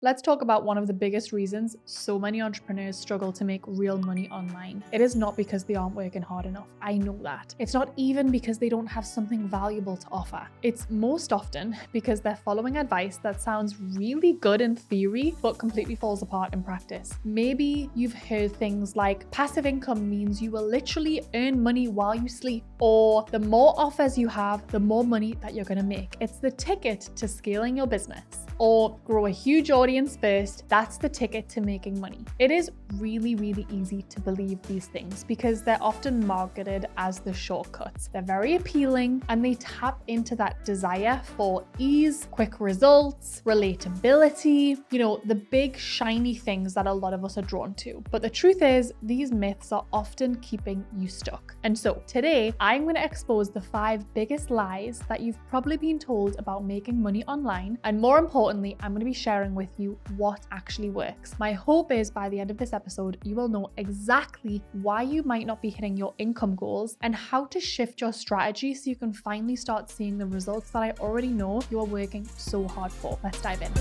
Let's talk about one of the biggest reasons so many entrepreneurs struggle to make real money online. It is not because they aren't working hard enough. I know that. It's not even because they don't have something valuable to offer. It's most often because they're following advice that sounds really good in theory, but completely falls apart in practice. Maybe you've heard things like passive income means you will literally earn money while you sleep, or the more offers you have, the more money that you're going to make. It's the ticket to scaling your business. Or grow a huge audience first, that's the ticket to making money. It is really, really easy to believe these things because they're often marketed as the shortcuts. They're very appealing and they tap into that desire for ease, quick results, relatability, the big shiny things that a lot of us are drawn to. But the truth is, these myths are often keeping you stuck. And so today, I'm going to expose the 5 biggest lies that you've probably been told about making money online, and more importantly, I'm going to be sharing with you what actually works. My hope is by the end of this episode, you will know exactly why you might not be hitting your income goals and how to shift your strategy so you can finally start seeing the results that I already know you are working so hard for. Let's dive in.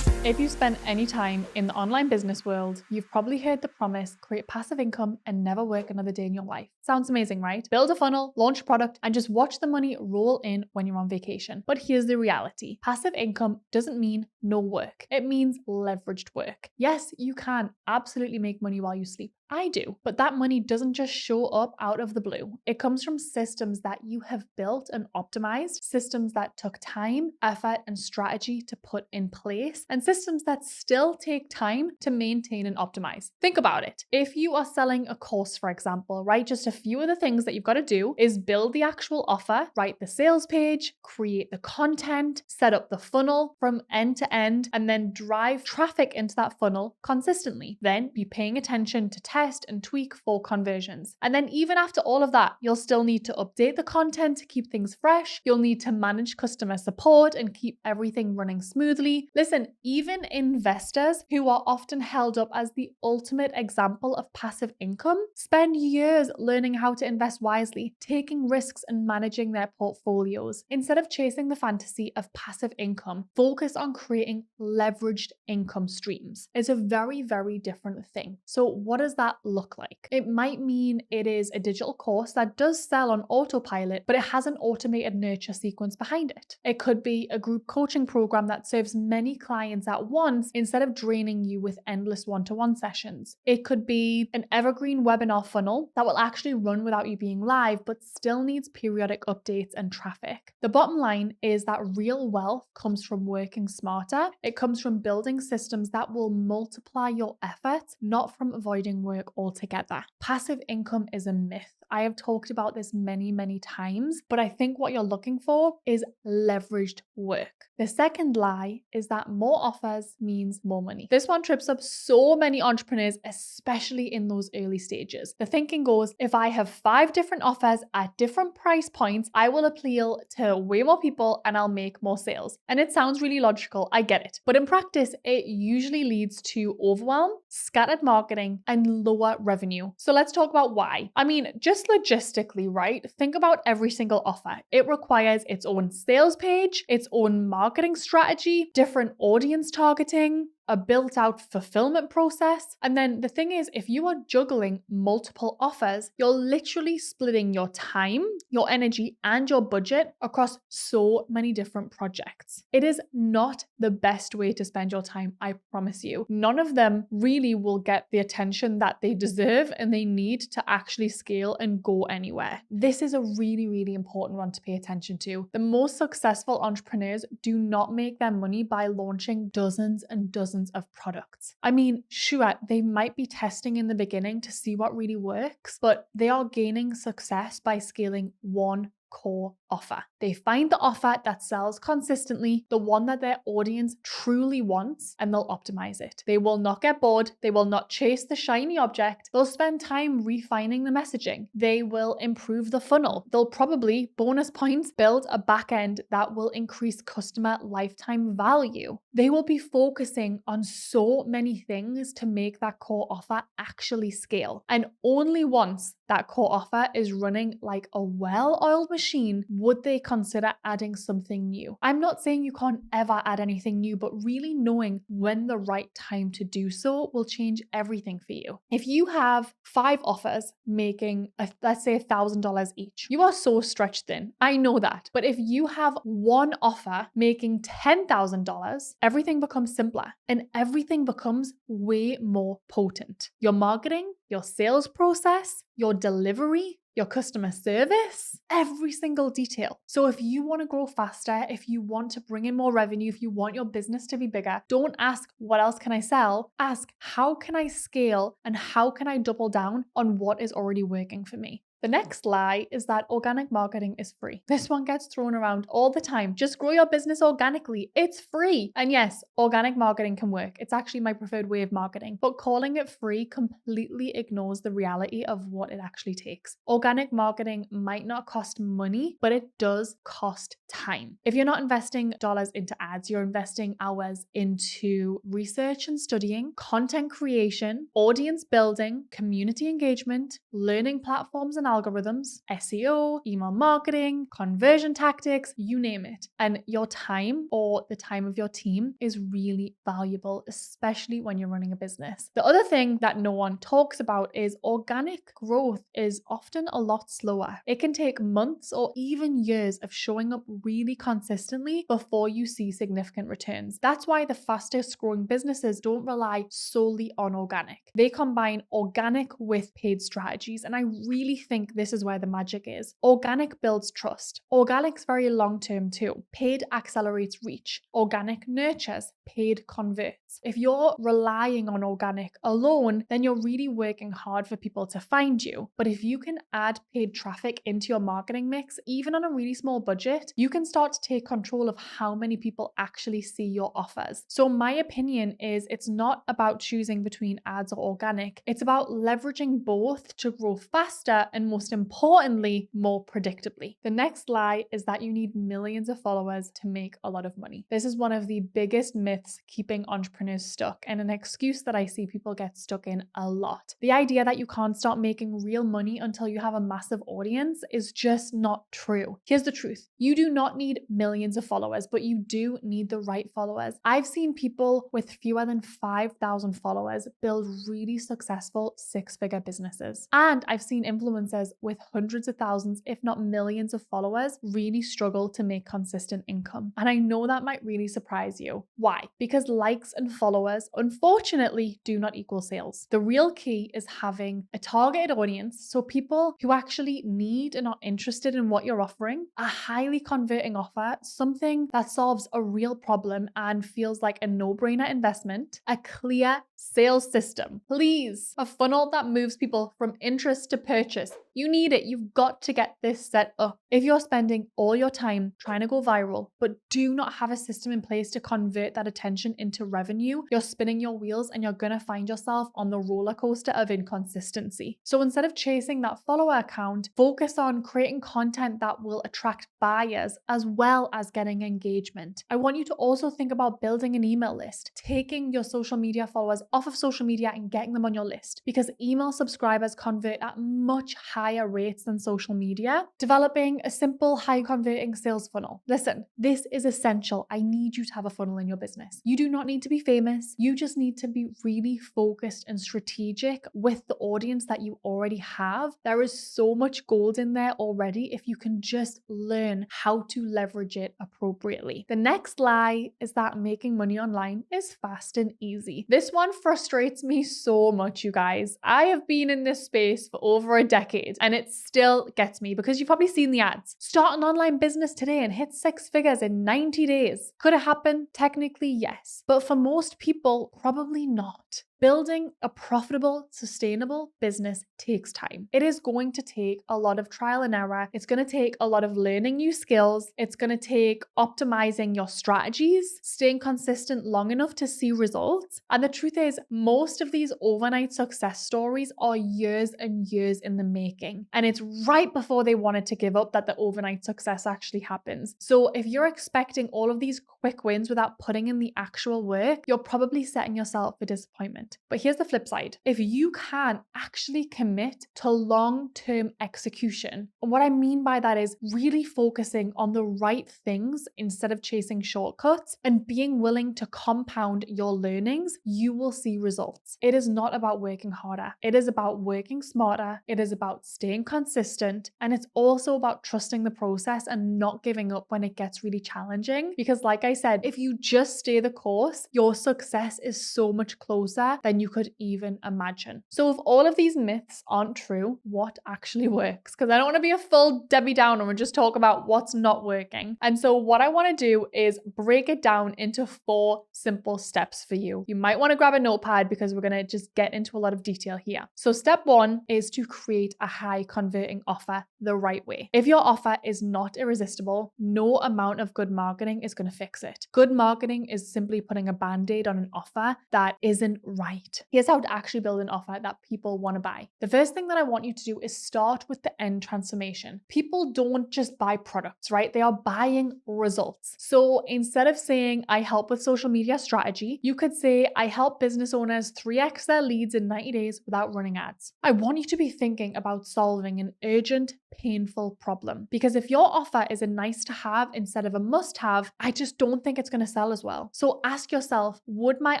If you've spent any time in the online business world, you've probably heard the promise, create passive income and never work another day in your life. Sounds amazing, right? Build a funnel, launch a product, and just watch the money roll in when you're on vacation. But here's the reality. Passive income doesn't mean no work. It means leveraged work. Yes, you can absolutely make money while you sleep. I do, but that money doesn't just show up out of the blue. It comes from systems that you have built and optimized, systems that took time, effort, and strategy to put in place, and systems that still take time to maintain and optimize. Think about it. If you are selling a course, for example, right, just a few of the things that you've got to do is build the actual offer, write the sales page, create the content, set up the funnel from end to end, and then drive traffic into that funnel consistently. Then be paying attention to test and tweak for conversions. And then even after all of that, you'll still need to update the content to keep things fresh. You'll need to manage customer support and keep everything running smoothly. Listen, even investors who are often held up as the ultimate example of passive income spend years learning how to invest wisely, taking risks and managing their portfolios. Instead of chasing the fantasy of passive income, focus on creating leveraged income streams. It's a very, very different thing. So what does that look like? It might mean it is a digital course that does sell on autopilot, but it has an automated nurture sequence behind it. It could be a group coaching program that serves many clients at once instead of draining you with endless one-to-one sessions. It could be an evergreen webinar funnel that will actually run without you being live, but still needs periodic updates and traffic. The bottom line is that real wealth comes from working smarter. It comes from building systems that will multiply your efforts, not from avoiding work altogether. Passive income is a myth. I have talked about this many, many times, but I think what you're looking for is leveraged work. The second lie is that more offers means more money. This one trips up so many entrepreneurs, especially in those early stages. The thinking goes, if I have 5 different offers at different price points, I will appeal to way more people and I'll make more sales. And it sounds really logical, I get it. But in practice, it usually leads to overwhelm, scattered marketing, and lower revenue. So let's talk about why. I mean, just logistically, right? Think about every single offer. It requires its own sales page, its own marketing strategy, different audience targeting, a built-out fulfillment process. And then the thing is, if you are juggling multiple offers, you're literally splitting your time, your energy, and your budget across so many different projects. It is not the best way to spend your time, I promise you. None of them really will get the attention that they deserve and they need to actually scale and go anywhere. This is a really, really important one to pay attention to. The most successful entrepreneurs do not make their money by launching dozens and dozens of products. I mean, sure, they might be testing in the beginning to see what really works, but they are gaining success by scaling one core offer. They find the offer that sells consistently, the one that their audience truly wants, and they'll optimize it. They will not get bored. They will not chase the shiny object. They'll spend time refining the messaging. They will improve the funnel. They'll probably, bonus points, build a back end that will increase customer lifetime value. They will be focusing on so many things to make that core offer actually scale. And only once that core offer is running like a well-oiled machine, would they consider adding something new? I'm not saying you can't ever add anything new, but really knowing when the right time to do so will change everything for you. If you have 5 offers making, let's say $1,000 each, you are so stretched thin. I know that. But if you have one offer making $10,000, everything becomes simpler and everything becomes way more potent. Your marketing, your sales process, your delivery, your customer service, every single detail. So if you want to grow faster, if you want to bring in more revenue, if you want your business to be bigger, don't ask, what else can I sell? Ask, how can I scale and how can I double down on what is already working for me? The next lie is that organic marketing is free. This one gets thrown around all the time. Just grow your business organically. It's free. And yes, organic marketing can work. It's actually my preferred way of marketing. But calling it free completely ignores the reality of what it actually takes. Organic marketing might not cost money, but it does cost time. If you're not investing dollars into ads, you're investing hours into research and studying, content creation, audience building, community engagement, learning platforms and algorithms, SEO, email marketing, conversion tactics, you name it. And your time or the time of your team is really valuable, especially when you're running a business. The other thing that no one talks about is organic growth is often a lot slower. It can take months or even years of showing up really consistently before you see significant returns. That's why the fastest growing businesses don't rely solely on organic. They combine organic with paid strategies, and I really think this is where the magic is. Organic builds trust. Organic's very long-term too. Paid accelerates reach. Organic nurtures. Paid converts. If you're relying on organic alone, then you're really working hard for people to find you. But if you can add paid traffic into your marketing mix, even on a really small budget, you can start to take control of how many people actually see your offers. So my opinion is it's not about choosing between ads or organic. It's about leveraging both to grow faster and most importantly, more predictably. The next lie is that you need millions of followers to make a lot of money. This is one of the biggest myths keeping entrepreneurs stuck and an excuse that I see people get stuck in a lot. The idea that you can't start making real money until you have a massive audience is just not true. Here's the truth. You do not need millions of followers, but you do need the right followers. I've seen people with fewer than 5,000 followers build really successful 6-figure businesses. And I've seen influencers with hundreds of thousands, if not millions of followers, really struggle to make consistent income. And I know that might really surprise you. Why? Because likes and followers, unfortunately, do not equal sales. The real key is having a targeted audience, so people who actually need and are interested in what you're offering, a highly converting offer, something that solves a real problem and feels like a no-brainer investment, a clear sales system. Please, a funnel that moves people from interest to purchase. You need it. You've got to get this set up. If you're spending all your time trying to go viral, but do not have a system in place to convert that attention into revenue, you're spinning your wheels and you're going to find yourself on the roller coaster of inconsistency. So instead of chasing that follower account, focus on creating content that will attract buyers as well as getting engagement. I want you to also think about building an email list, taking your social media followers off of social media and getting them on your list, because email subscribers convert at much higher rates than social media. Developing a simple, high converting sales funnel. Listen, this is essential. I need you to have a funnel in your business. You do not need to be famous. You just need to be really focused and strategic with the audience that you already have. There is so much gold in there already if you can just learn how to leverage it appropriately. The next lie is that making money online is fast and easy. This one frustrates me so much, you guys. I have been in this space for over a decade and it still gets me because you've probably seen the ads. Start an online business today and hit 6 figures in 90 days. Could it happen? Technically, yes. But for most people, probably not. Building a profitable, sustainable business takes time. It is going to take a lot of trial and error. It's going to take a lot of learning new skills. It's going to take optimizing your strategies, staying consistent long enough to see results. And the truth is, most of these overnight success stories are years and years in the making. And it's right before they wanted to give up that the overnight success actually happens. So if you're expecting all of these quick wins without putting in the actual work, you're probably setting yourself for disappointment. brilliant. But here's the flip side. If you can actually commit to long-term execution, and what I mean by that is really focusing on the right things instead of chasing shortcuts and being willing to compound your learnings, you will see results. It is not about working harder. It is about working smarter. It is about staying consistent. And it's also about trusting the process and not giving up when it gets really challenging. Because like I said, if you just stay the course, your success is so much closer than you could even imagine. So if all of these myths aren't true, what actually works? Because I don't want to be a full Debbie Downer and just talk about what's not working. And so what I want to do is break it down into 4 simple steps for you. You might want to grab a notepad because we're going to just get into a lot of detail here. So step 1 is to create a high converting offer the right way. If your offer is not irresistible, no amount of good marketing is going to fix it. Good marketing is simply putting a band-aid on an offer that isn't right. Here's how to actually build an offer that people want to buy. The first thing that I want you to do is start with the end transformation. People don't just buy products, right? They are buying results. So instead of saying, I help with social media strategy, you could say, I help business owners 3x their leads in 90 days without running ads. I want you to be thinking about solving an urgent, painful problem. Because if your offer is a nice to have instead of a must have, I just don't think it's going to sell as well. So ask yourself, would my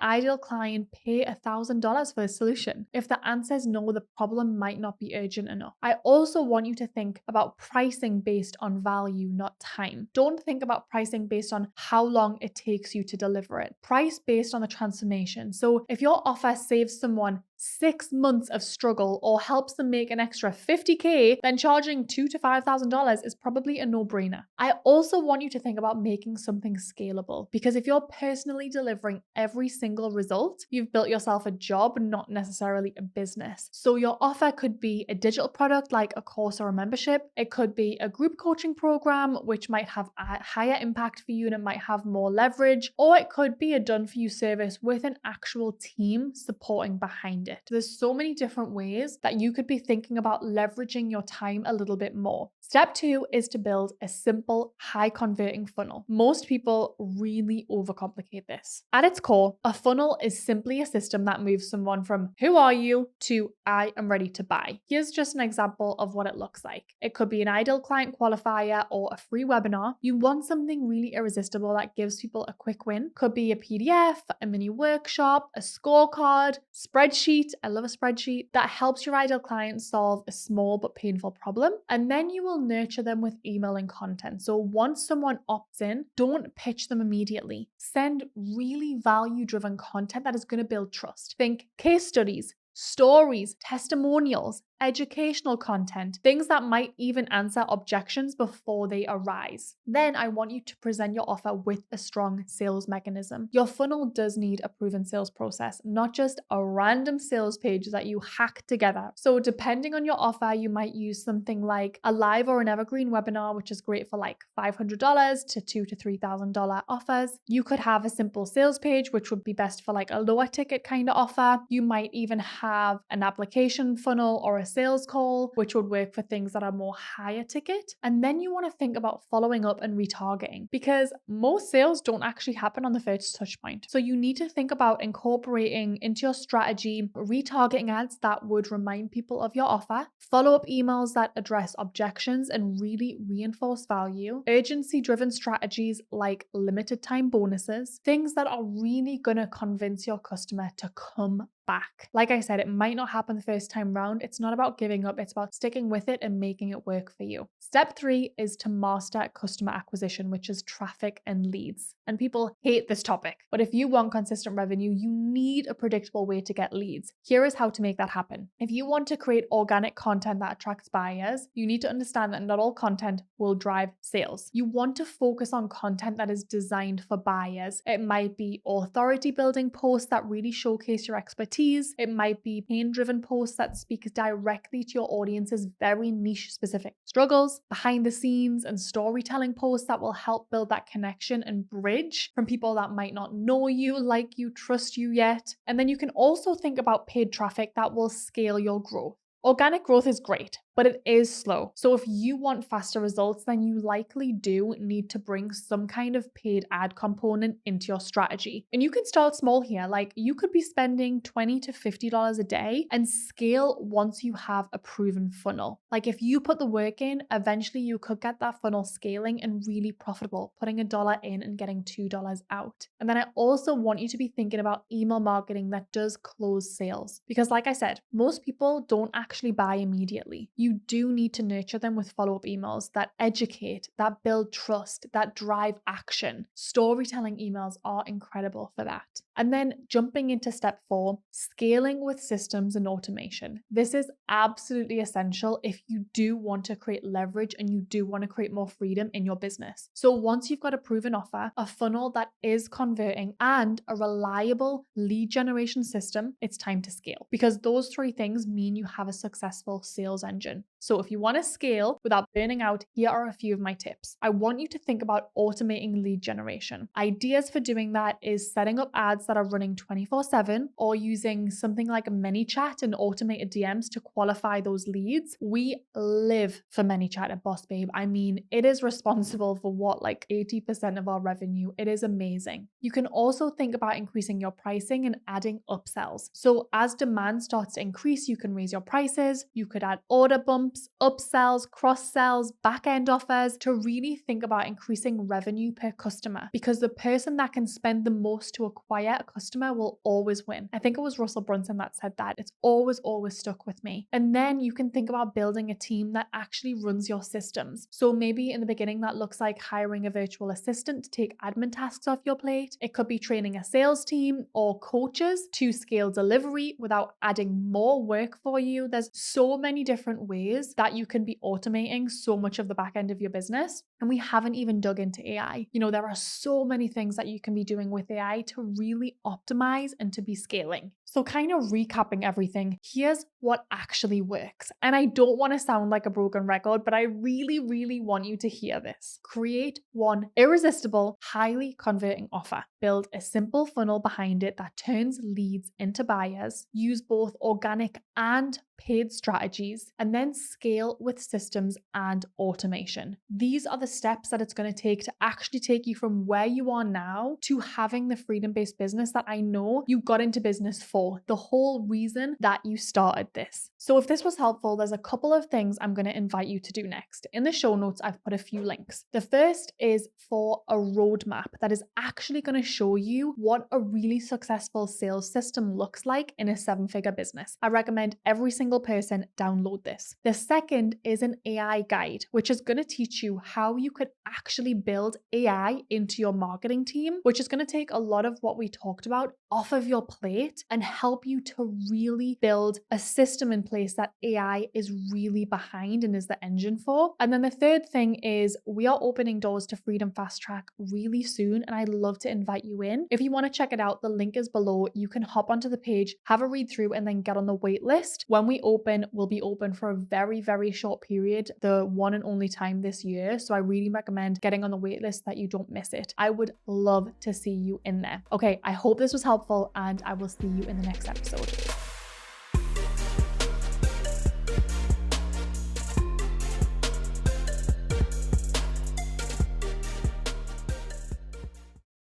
ideal client pay $1,000 for this solution? If the answer is no, the problem might not be urgent enough. I also want you to think about pricing based on value, not time. Don't think about pricing based on how long it takes you to deliver it. Price based on the transformation. So if your offer saves someone 6 months of struggle or helps them make an extra $50K, then charging $2,000 to $5,000 is probably a no-brainer. I also want you to think about making something scalable, because if you're personally delivering every single result, you've built yourself a job, not necessarily a business. So your offer could be a digital product like a course or a membership. It could be a group coaching program, which might have a higher impact for you and it might have more leverage, or it could be a done-for-you service with an actual team supporting behind it. There's so many different ways that you could be thinking about leveraging your time a little bit more. Step 2 is to build a simple, high converting funnel. Most people really overcomplicate this. At its core, a funnel is simply a system that moves someone from who are you to I am ready to buy. Here's just an example of what it looks like. It could be an ideal client qualifier or a free webinar. You want something really irresistible that gives people a quick win. Could be a PDF, a mini workshop, a scorecard, spreadsheet. I love a spreadsheet that helps your ideal client solve a small but painful problem. And then you will nurture them with email and content. So once someone opts in, don't pitch them immediately. Send really value-driven content that is going to build trust. Think case studies, stories, testimonials, educational content, things that might even answer objections before they arise. Then I want you to present your offer with a strong sales mechanism. Your funnel does need a proven sales process, not just a random sales page that you hack together. So depending on your offer, you might use something like a live or an evergreen webinar, which is great for like $500 to $2,000 to $3,000 offers. You could have a simple sales page, which would be best for like a lower ticket kind of offer. You might even have an application funnel or a sales call, which would work for things that are more higher ticket. And then you want to think about following up and retargeting, because most sales don't actually happen on the first touch point. So you need to think about incorporating into your strategy retargeting ads that would remind people of your offer, follow-up emails that address objections and really reinforce value, urgency-driven strategies like limited time bonuses, things that are really going to convince your customer to come back. Like I said, it might not happen the first time round. It's not about giving up. It's about sticking with it and making it work for you. Step 3 is to master customer acquisition, which is traffic and leads. And people hate this topic, but if you want consistent revenue, you need a predictable way to get leads. Here is how to make that happen. If you want to create organic content that attracts buyers, you need to understand that not all content will drive sales. You want to focus on content that is designed for buyers. It might be authority building posts that really showcase your expertise. It might be pain-driven posts that speak directly to your audience's very niche specific struggles, behind the scenes and storytelling posts that will help build that connection and bridge from people that might not know you, like you, trust you yet. And then you can also think about paid traffic that will scale your growth. Organic growth is great, but it is slow. So if you want faster results, then you likely do need to bring some kind of paid ad component into your strategy. And you can start small here. Like you could be spending $20 to $50 a day and scale once you have a proven funnel. Like if you put the work in, eventually you could get that funnel scaling and really profitable, putting $1 in and getting $2 out. And then I also want you to be thinking about email marketing that does close sales. Because like I said, most people don't actually buy immediately. You do need to nurture them with follow-up emails that educate, that build trust, that drive action. Storytelling emails are incredible for that. And then jumping into step 4, scaling with systems and automation. This is absolutely essential if you do want to create leverage and you do want to create more freedom in your business. So once you've got a proven offer, a funnel that is converting, and a reliable lead generation system, it's time to scale, because those 3 things mean you have a successful sales engine. So if you want to scale without burning out, here are a few of my tips. I want you to think about automating lead generation. Ideas for doing that is setting up ads that are running 24/7 or using something like a ManyChat and automated DMs to qualify those leads. We live for ManyChat at Boss Babe. I mean, it is responsible for what, like 80% of our revenue. It is amazing. You can also think about increasing your pricing and adding upsells. So as demand starts to increase, you can raise your prices. You could add order bumps, upsells, cross-sells, back-end offers to really think about increasing revenue per customer, because the person that can spend the most to acquire a customer will always win. I think it was Russell Brunson that said that. It's always stuck with me. And then you can think about building a team that actually runs your systems. So maybe in the beginning that looks like hiring a virtual assistant to take admin tasks off your plate. It could be training a sales team or coaches to scale delivery without adding more work for you. There's so many different ways that you can be automating so much of the back end of your business. And we haven't even dug into AI. You know, there are so many things that you can be doing with AI to really optimize and to be scaling. So kind of recapping everything, here's what actually works. And I don't want to sound like a broken record, but I really want you to hear this. Create one irresistible, highly converting offer. Build a simple funnel behind it that turns leads into buyers. Use both organic and paid strategies, and then scale with systems and automation. These are the steps that it's going to take to actually take you from where you are now to having the freedom-based business that I know you got into business for, the whole reason that you started this. So if this was helpful, there's a couple of things I'm going to invite you to do next. In the show notes, I've put a few links. The first is for a roadmap that is actually going to show you what a really successful sales system looks like in a 7-figure business. I recommend every single person download this. The second is an AI guide, which is going to teach you how you could actually build AI into your marketing team, which is going to take a lot of what we talked about off of your plate and help you to really build a system in place that AI is really behind and is the engine for. And then the third thing is we are opening doors to Freedom Fast Track really soon, and I'd love to invite you in. If you want to check it out, the link is below. You can hop onto the page, have a read through, and then get on the wait list. When we open, we'll be open for a very short period, the one and only time this year. So I really recommend getting on the wait list that you don't miss it. I would love to see you in there. Okay, I hope this was helpful, and I will see you in the next episode.